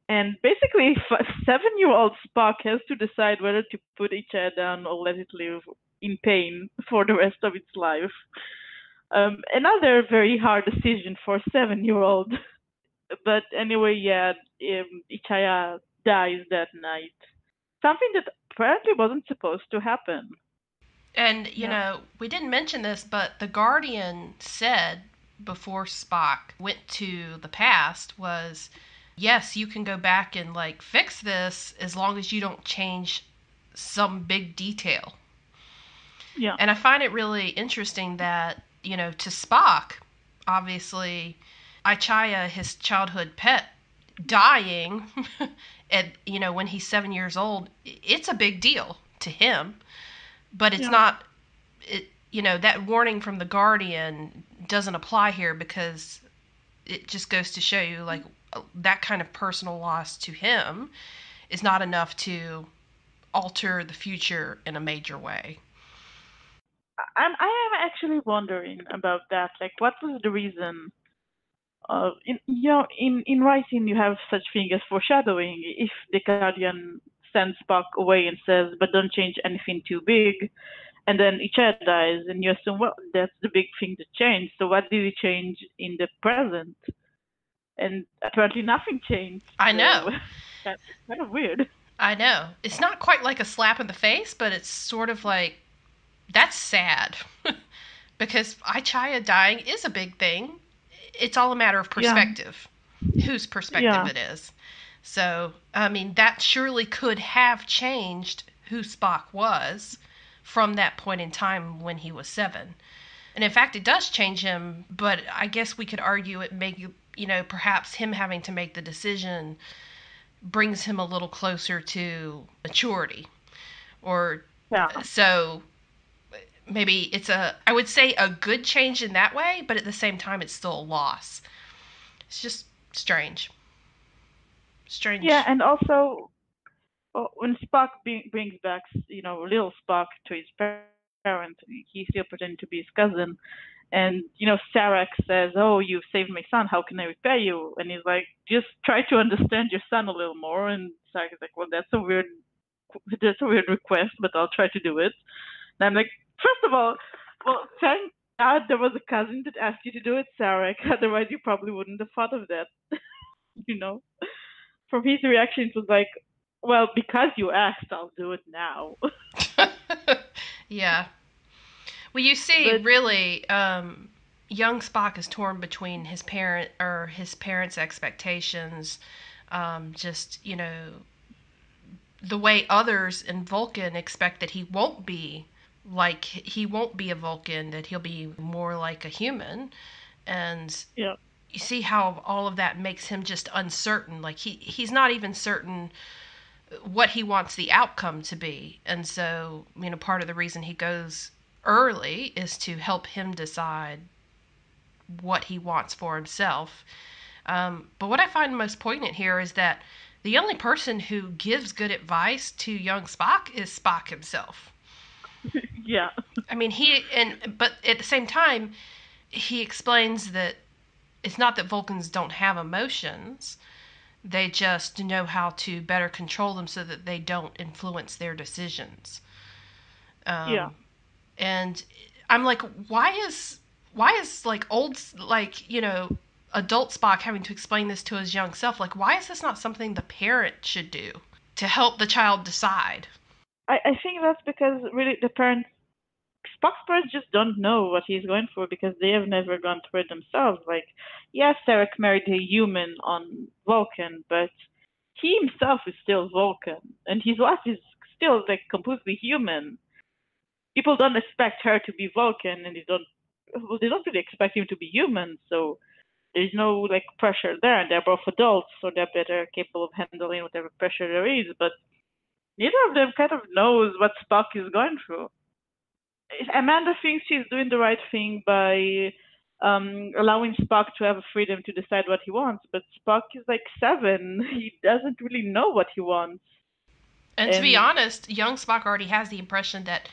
And basically, 7-year-old Spock has to decide whether to put Ichaya down or let it live in pain for the rest of its life. Another very hard decision for a 7-year-old. But anyway, yeah, Ichaya dies that night. Something that apparently wasn't supposed to happen. And, you know, we didn't mention this, but the Guardian said before Spock went to the past was, yes, you can go back and, like, fix this as long as you don't change some big detail. Yeah. And I find it really interesting that, you know, to Spock, obviously, Ichaya, his childhood pet, dying at, you know, when he's 7 years old, it's a big deal to him. But it's not, you know, that warning from the Guardian doesn't apply here because it just goes to show you, like, that kind of personal loss to him is not enough to alter the future in a major way. I am actually wondering about that. Like, what was the reason? In writing, you have such thing as foreshadowing. If the Guardian sends Spock away and says, "But don't change anything too big," and then Ichaya dies, and you assume, well, that's the big thing to change. So what did he change in the present? And apparently nothing changed. I know. So, that's kind of weird. I know. It's not quite like a slap in the face, but it's sort of like, that's sad. Because Aichaya dying is a big thing. It's all a matter of Yeah, perspective, whose perspective yeah, it is. So, I mean, that surely could have changed who Spock was from that point in time when he was 7. And in fact, it does change him, but I guess we could argue it perhaps him having to make the decision brings him a little closer to maturity. Or yeah. so maybe it's I would say a good change in that way, but at the same time, it's still a loss. It's just strange. Yeah, Strange. and also when Spock brings back, little Spock to his parents, he's still pretending to be his cousin. And, Sarek says, "Oh, you've saved my son. How can I repay you?" And he's like, "Just try to understand your son a little more." And Sarek is like, "Well, that's a weird request, but I'll try to do it." And I'm like, first of all, well, thank God there was a cousin that asked you to do it, Sarek. Otherwise, you probably wouldn't have thought of that. you know. From his reaction, it was like, "Well, because you asked, I'll do it now." Yeah. Well, you see, But really, young Spock is torn between his parents' expectations, just the way others in Vulcan expect that he won't be a Vulcan, that he'll be more like a human, and yeah, you see how all of that makes him just uncertain. Like he's not even certain what he wants the outcome to be. And so, part of the reason he goes early is to help him decide what he wants for himself. But what I find most poignant here is that the only person who gives good advice to young Spock is Spock himself. yeah, I mean, but at the same time, he explains that it's not that Vulcans don't have emotions. They just know how to better control them so that they don't influence their decisions. yeah. Um, and I'm like, why is like adult Spock having to explain this to his young self? Like, why is this not something the parent should do to help the child decide? I think that's because really Spock's parents just don't know what he's going for because they have never gone through it themselves. Like, yes, Eric married a human on Vulcan, but he himself is still Vulcan, and his wife is still like completely human. People don't expect her to be Vulcan, and they don't really expect him to be human. So there's no like pressure there. They're both adults, so they're better capable of handling whatever pressure there is. But neither of them kind of knows what Spock is going through. Amanda thinks she's doing the right thing by allowing Spock to have freedom to decide what he wants, but Spock is like 7. He doesn't really know what he wants. And to be And honest, young Spock already has the impression that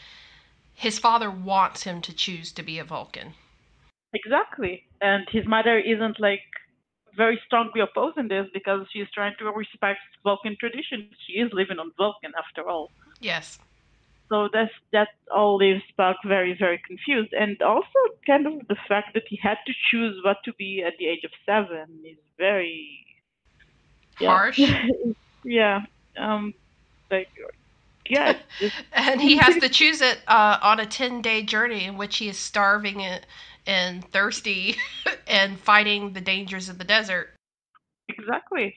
his father wants him to choose to be a Vulcan. exactly. And his mother isn't like very strongly opposing this because she's trying to respect Vulcan tradition. She is living on Vulcan after all. Yes. So that all leaves Spock very, very confused. And also kind of the fact that he had to choose what to be at the age of 7 is very, yeah. Harsh. yeah. Um like yeah, just And he has to choose it on a 10-day journey in which he is starving and thirsty and fighting the dangers of the desert. exactly.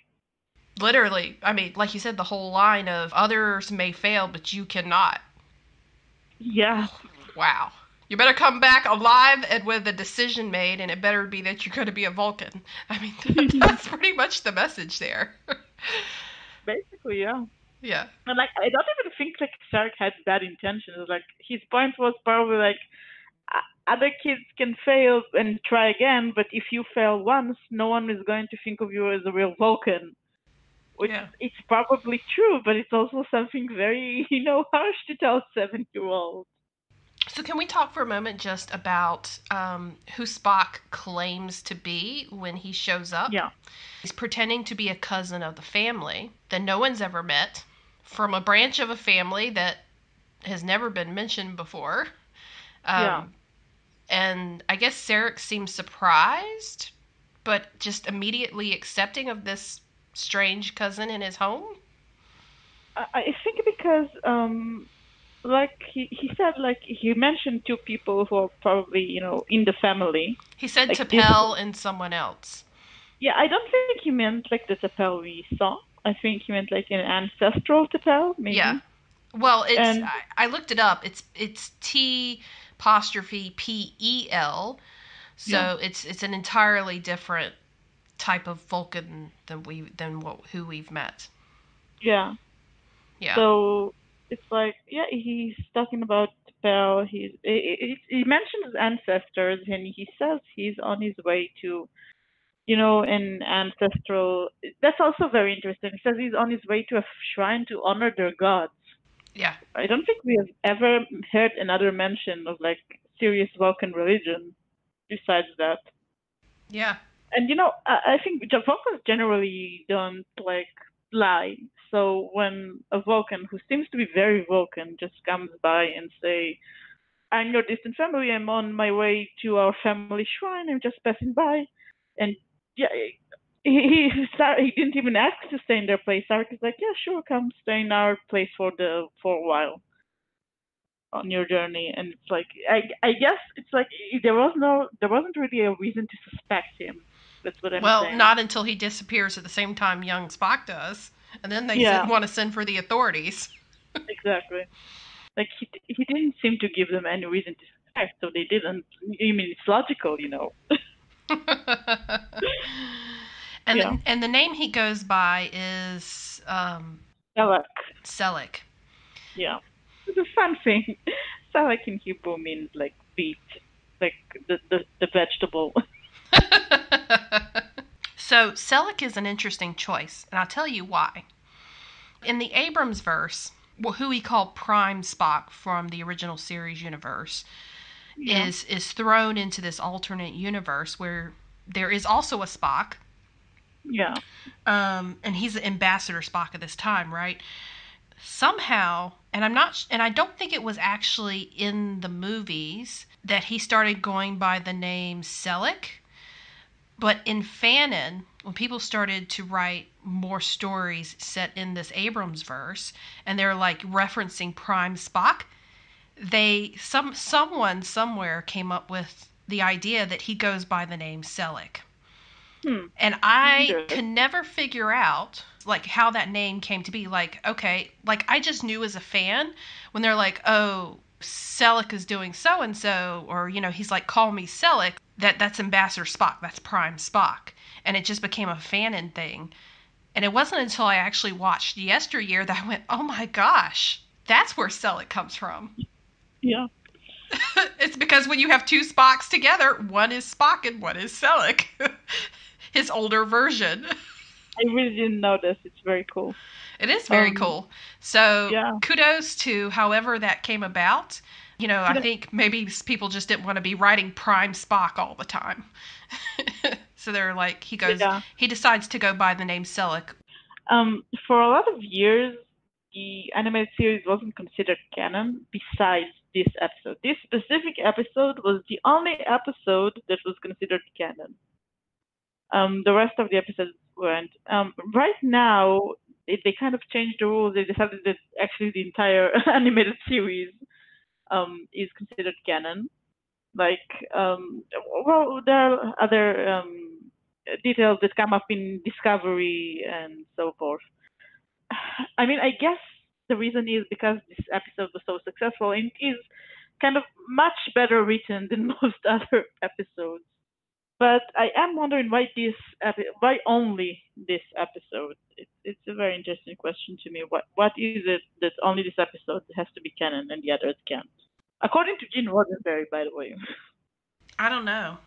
Literally. I mean, like you said, the whole line of others may fail, but you cannot. Yeah. Wow. You better come back alive and with a decision made, and it better be that you're going to be a Vulcan. I mean, that's pretty much the message there. Basically, yeah. Yeah. And like I don't even think like Sarek had bad intentions. Like his point was probably like other kids can fail and try again, but if you fail once, no one is going to think of you as a real Vulcan. Which Yeah. it's probably true, but it's also something very, harsh to tell a 7-year-old. So, can we talk for a moment just about who Spock claims to be when he shows up? Yeah, He's pretending to be a cousin of the family that no one's ever met, from a branch of a family that has never been mentioned before. yeah. Um, and I guess Sarek seems surprised, but just immediately accepting of this strange cousin in his home. I think because like he said, like he mentioned two people who are probably in the family, He said like this. T'Pel and someone else. Yeah, I don't think he meant like the T'Pel we saw. I think he meant like an ancestral T'Pel, Yeah. maybe. Well, it's And I looked it up. It's T apostrophe Pel. yeah, So it's an entirely different type of Vulcan than who we've met. yeah. Yeah. So it's like, yeah, he's talking about T'Pel. He mentions ancestors, and he says he's on his way to, an ancestral. That's also very interesting. He says he's on his way to a shrine to honor their gods. Yeah. I don't think we have ever heard another mention of like serious Vulcan religion besides that. Yeah. And I think the Vulcans generally don't like lie. So when a Vulcan who seems to be very Vulcan just comes by and say, "I'm your distant family. I'm on my way to our family shrine. I'm just passing by," and yeah, he didn't even ask to stay in their place. Sarek is like, "Yeah, sure, come stay in our place for a while on your journey." And it's like, I guess it's like there wasn't really a reason to suspect him. That's what I'm Well, saying. not until he disappears at the same time young Spock does, and then they Yeah, want to send for the authorities. exactly. Like he didn't seem to give them any reason to suspect, so they didn't. I mean, it's logical. Yeah, And the name he goes by is Salak. Selleck. Yeah, it's a fun thing. Salak in Hebrew means like beet, like the vegetable. So Selleck is an interesting choice, and I'll tell you why. In the Abrams verse, who we call Prime Spock from the original series universe, Yeah, is thrown into this alternate universe where there is also a Spock, yeah, and he's Ambassador Spock at this time, right? Somehow, and I don't think it was actually in the movies that he started going by the name Selleck, but in fanon, when people started to write more stories set in this Abrams verse, and they're like referencing Prime Spock, someone somewhere came up with the idea that he goes by the name Selleck. hmm, And I could interesting. never figure out like how that name came to be. Like, okay, like I just knew as a fan when they're like, oh, Selleck is doing so and so, or he's like, call me Selleck. That's Ambassador Spock. That's Prime Spock, and it just became a fanon thing. And it wasn't until I actually watched Yesteryear that I went, oh my gosh, that's where Selleck comes from. Yeah, It's because when you have two Spocks together, one is Spock and one is Selleck, his older version. I really didn't know this. It's very cool. It is very Um, cool. So yeah, kudos to however that came about. I think maybe people just didn't want to be writing Prime Spock all the time. So they're like, yeah. he decides to go by the name Selleck. For a lot of years, the animated series wasn't considered canon besides this episode. This specific episode was the only episode that was considered canon. The rest of the episodes weren't. Right now, they kind of changed the rules. They decided that actually the entire animated series is considered canon. Like, well, there are other details that come up in Discovery and so forth. I mean, I guess the reason is because this episode was so successful and is kind of much better written than most other episodes. But I am wondering why only this episode? It's a very interesting question to me. What is it that only this episode has to be canon and the others can't? According to Gene Roddenberry, by the way. I don't know.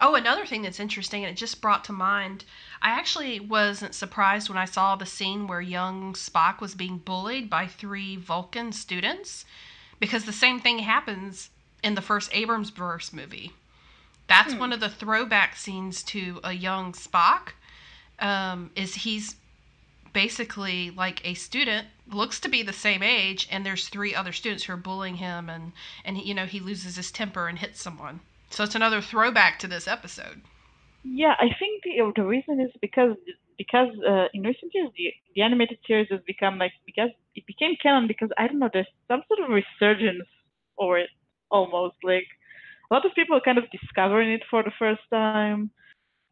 Oh, another thing that's interesting, and it just brought to mind, I actually wasn't surprised when I saw the scene where young Spock was being bullied by three Vulcan students, because the same thing happens in the first Abrams verse movie. That's Hmm. one of the throwback scenes to a young Spock. Is he's basically like a student, looks to be the same age, and there's three other students who are bullying him, and he loses his temper and hits someone. So it's another throwback to this episode. Yeah, I think the reason is because in recent years the animated series has become like because it became canon because I don't know, there's some sort of resurgence for it almost. Like a lot of people are kind of discovering it for the first time.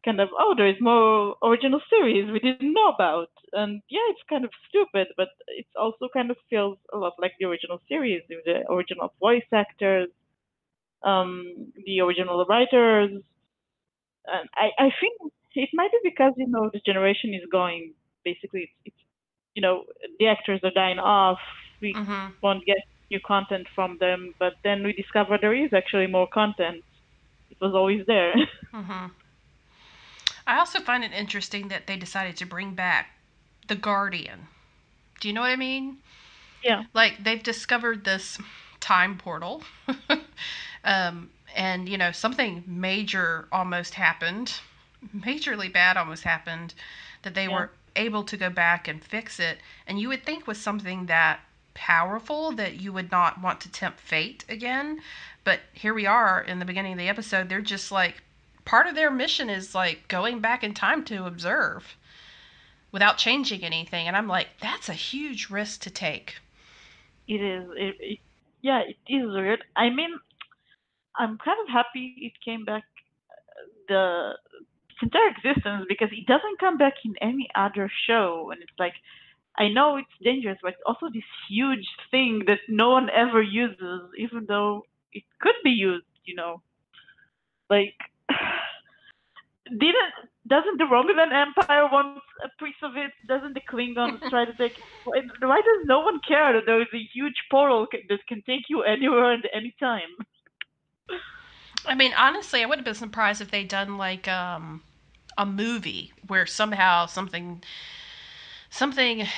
Kind of, oh, there is more original series we didn't know about. And yeah, it's kind of stupid, but it also kind of feels a lot like the original series with the original voice actors, the original writers. And I think it might be because, the generation is going, basically, the actors are dying off. We Mm-hmm. won't get new content from them, but then we discover there is actually more content. It was always there. Mm-hmm. I also find it interesting that they decided to bring back the Guardian. Do you know what I mean? Yeah, Like, they've discovered this time portal. And, something major almost happened. Majorly bad almost happened. That they yeah, were able to go back and fix it. And you would think with something that powerful that you would not want to tempt fate again. But here we are in the beginning of the episode. They're just like, part of their mission is like going back in time to observe without changing anything. And I'm like, that's a huge risk to take. it is. Yeah, it is weird. I mean, I'm kind of happy it came back the its entire existence because it doesn't come back in any other show, and it's like I know it's dangerous, but it's also this huge thing that no one ever uses, even though it could be used. Like didn't doesn't the Romulan Empire want a piece of it? Doesn't the Klingons try to take? Why does no one care that there is a huge portal that can take you anywhere and any time? I mean, honestly, I would have been surprised if they'd done like a movie where somehow something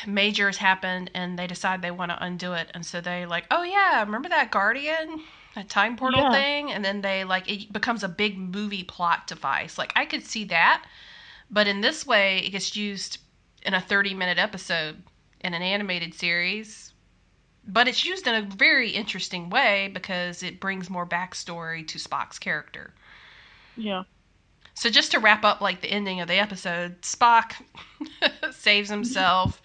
major has happened and they decide they want to undo it, and so they like, oh yeah, remember that Guardian, that time portal Yeah, thing, and then they like it becomes a big movie plot device. Like I could see that, but in this way, it gets used in a 30-minute episode in an animated series. But it's used in a very interesting way because it brings more backstory to Spock's character. yeah, So just to wrap up, like the ending of the episode, Spock saves himself.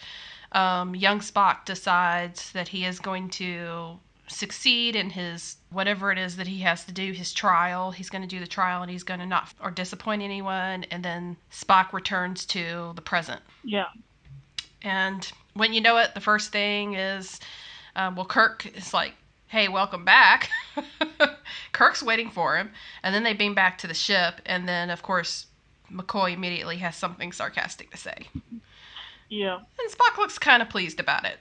Young Spock decides that he is going to succeed in his whatever it is that he has to do, his trial. He's going to do the trial and he's going to not or disappoint anyone. And then Spock returns to the present. yeah, And when you know it, the first thing is, Kirk is like, hey, welcome back. Kirk's waiting for him. And then they beam back to the ship. And then, of course, McCoy immediately has something sarcastic to say. yeah. And Spock looks kind of pleased about it.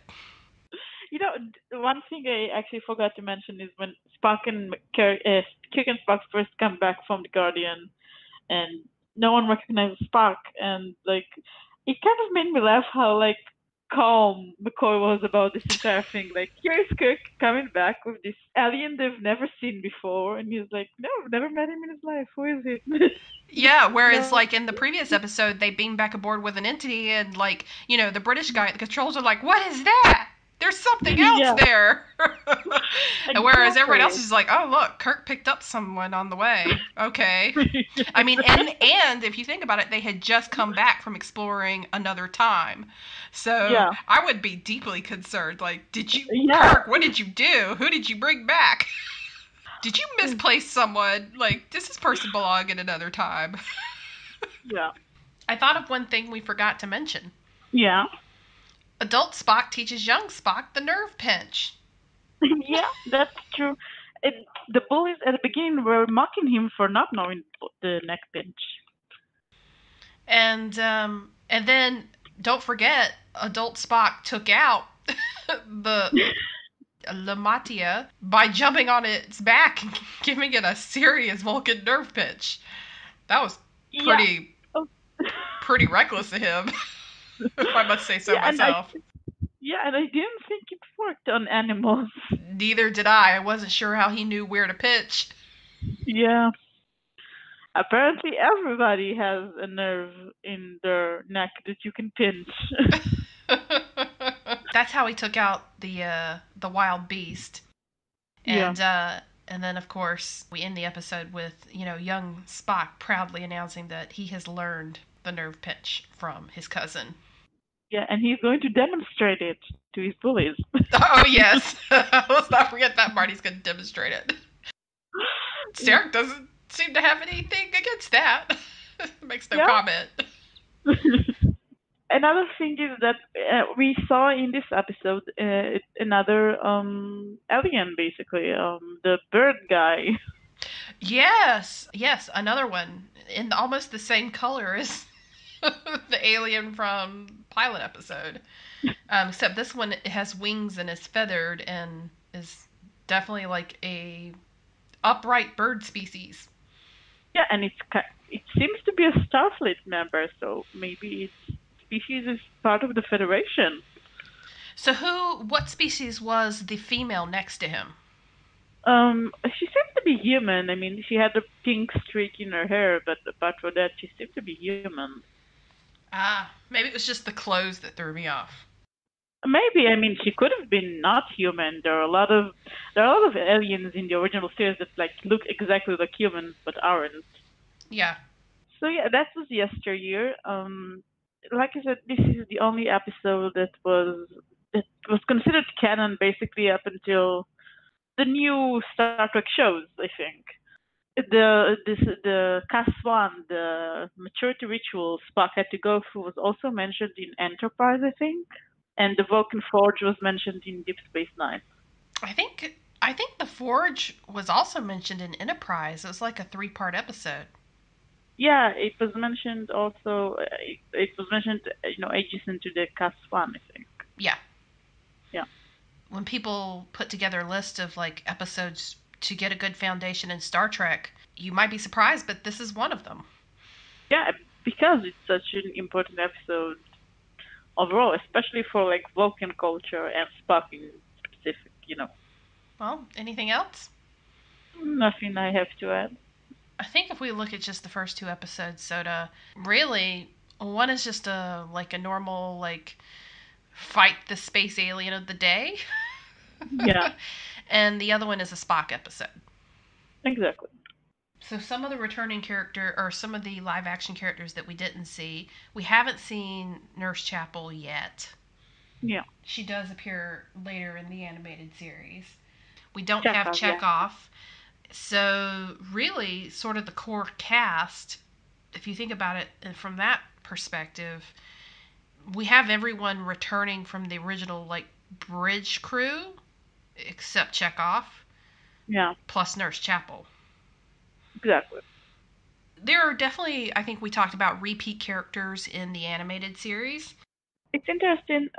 One thing I actually forgot to mention is when Spock and Kirk and Spock first come back from the Guardian, and no one recognizes Spock, and like it kind of made me laugh how like calm McCoy was about this entire thing. Like, here's Kirk coming back with this alien they've never seen before, and he's like, no, I've never met him in his life. Who is it? Yeah, whereas No. like in the previous episode, they beam back aboard with an entity, and like the British guy at the controls are like, "What is that? There's something else Yeah, there." And whereas everyone else exactly. is like, "Oh look, Kirk picked up someone on the way." Okay. I mean, and if you think about it, they had just come back from exploring another time, so Yeah, I would be deeply concerned. Like, yeah, Kirk? What did you do? Who did you bring back? Did you misplace someone? Like, does this person belong in another time? yeah, I thought of one thing we forgot to mention. yeah. Adult Spock teaches young Spock the nerve pinch. Yeah, that's true. The bullies at the beginning were mocking him for not knowing the neck pinch. And then don't forget, adult Spock took out the Lamatia by jumping on its back and giving it a serious Vulcan nerve pinch. That was Yeah. pretty Oh. pretty reckless of him, if I must say so Yeah, myself. and I didn't think it worked on animals. Neither did I. I wasn't sure how he knew where to pitch. Yeah. Apparently everybody has a nerve in their neck that you can pinch. That's how he took out the wild beast. Yeah. And then of course we end the episode with young Spock proudly announcing that he has learned the nerve pinch from his cousin. Yeah, and he's going to demonstrate it to his bullies. Oh yes, let's not forget that Marty's going to demonstrate it. Sarek doesn't seem to have anything against that. Makes no Yeah. comment. Another thing is that we saw in this episode another alien, basically, the bird guy. Yes, yes, another one in almost the same color as the alien from pilot episode. Except this one has wings and is feathered and is definitely like a upright bird species. Yeah, and it seems to be a Starfleet member, so maybe its species is part of the Federation. So what species was the female next to him? She seemed to be human. I mean, she had a pink streak in her hair, but apart from that, she seemed to be human. Ah, maybe it was just the clothes that threw me off. Maybe, I mean, she could have been not human. There are a lot of aliens in the original series that like look exactly like humans but aren't. Yeah. So yeah, that was Yesteryear. Like I said, this is the only episode that was considered canon basically up until the new Star Trek shows. I think the Cas1, the maturity ritual Spock had to go through, was also mentioned in Enterprise, I think, and the Vulcan Forge was mentioned in Deep Space Nine. I think the Forge was also mentioned in Enterprise. It was like a 3-part episode. Yeah, it was mentioned also. It was mentioned, adjacent to the Cas1, I think. Yeah. Yeah. When people put together a list of like episodes to get a good foundation in Star Trek, you might be surprised, but this is one of them. Yeah, because it's such an important episode overall, especially for like Vulcan culture and Spock in specific. Well, anything else? Nothing I have to add. I think if we look at just the first 2 episodes, Soda, really, one is just a normal like fight the space alien of the day. Yeah, And the other one is a Spock episode. exactly. So some of the returning character or some of the live action characters that we didn't see, we haven't seen Nurse Chapel yet. Yeah. She does appear later in the animated series. We don't have Chekhov, yeah. Chekhov. So really sort of the core cast, if you think about it from that perspective, we have everyone returning from the original like bridge crew except Chekhov Yeah, plus Nurse Chapel. exactly. There are definitely, I think we talked about repeat characters in the animated series. It's interesting.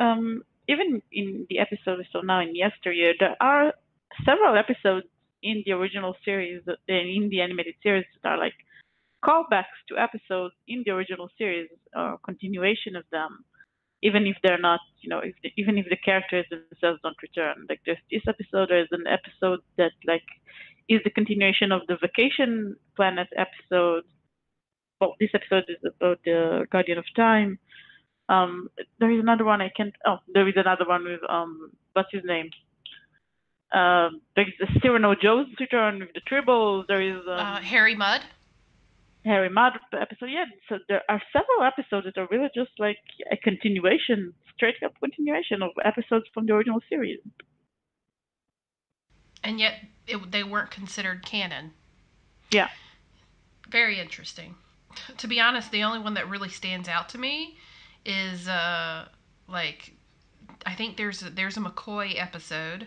Even in the episode we saw now in Yesteryear, there are several episodes in the original series, in the animated series, that are like callbacks to episodes in the original series, or continuation of them, even if they're not, even if the characters themselves don't return. Like there's this episode, there's an episode that like is the continuation of the Vacation Planet episode. Well, this episode is about the Guardian of Time. There is another one I can't. Oh, there is another one with what's his name? There's the Cyrano Joe's return with the Tribbles. There is Harry Mudd. Harry Mudd episode. Yeah, so there are several episodes that are really just like a continuation, straight up continuation of episodes from the original series. And yet they weren't considered canon. Yeah. Very interesting. To be honest, the only one that really stands out to me is like I think there's a McCoy episode.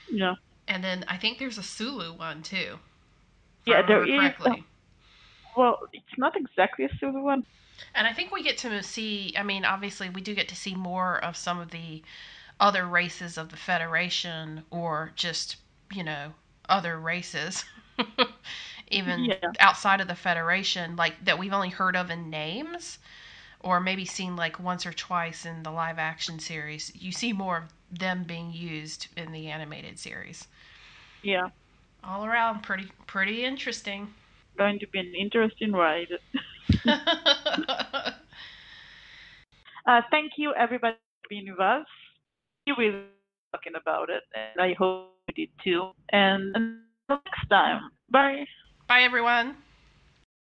Yeah. And then I think there's a Sulu one too. Yeah, there is. Correctly. Well, it's not exactly a Sulu one. And I think we get to see, I mean, obviously we do get to see more of some of the other races of the Federation or just, other races. Even outside of the Federation, like that we've only heard of in names or maybe seen like once or twice in the live action series. You see more of them being used in the animated series. Yeah. All around pretty interesting. Going to be an interesting ride. Thank you everybody for being with us. We will be talking about it, and I hope you did too. And until next time, bye. Bye everyone.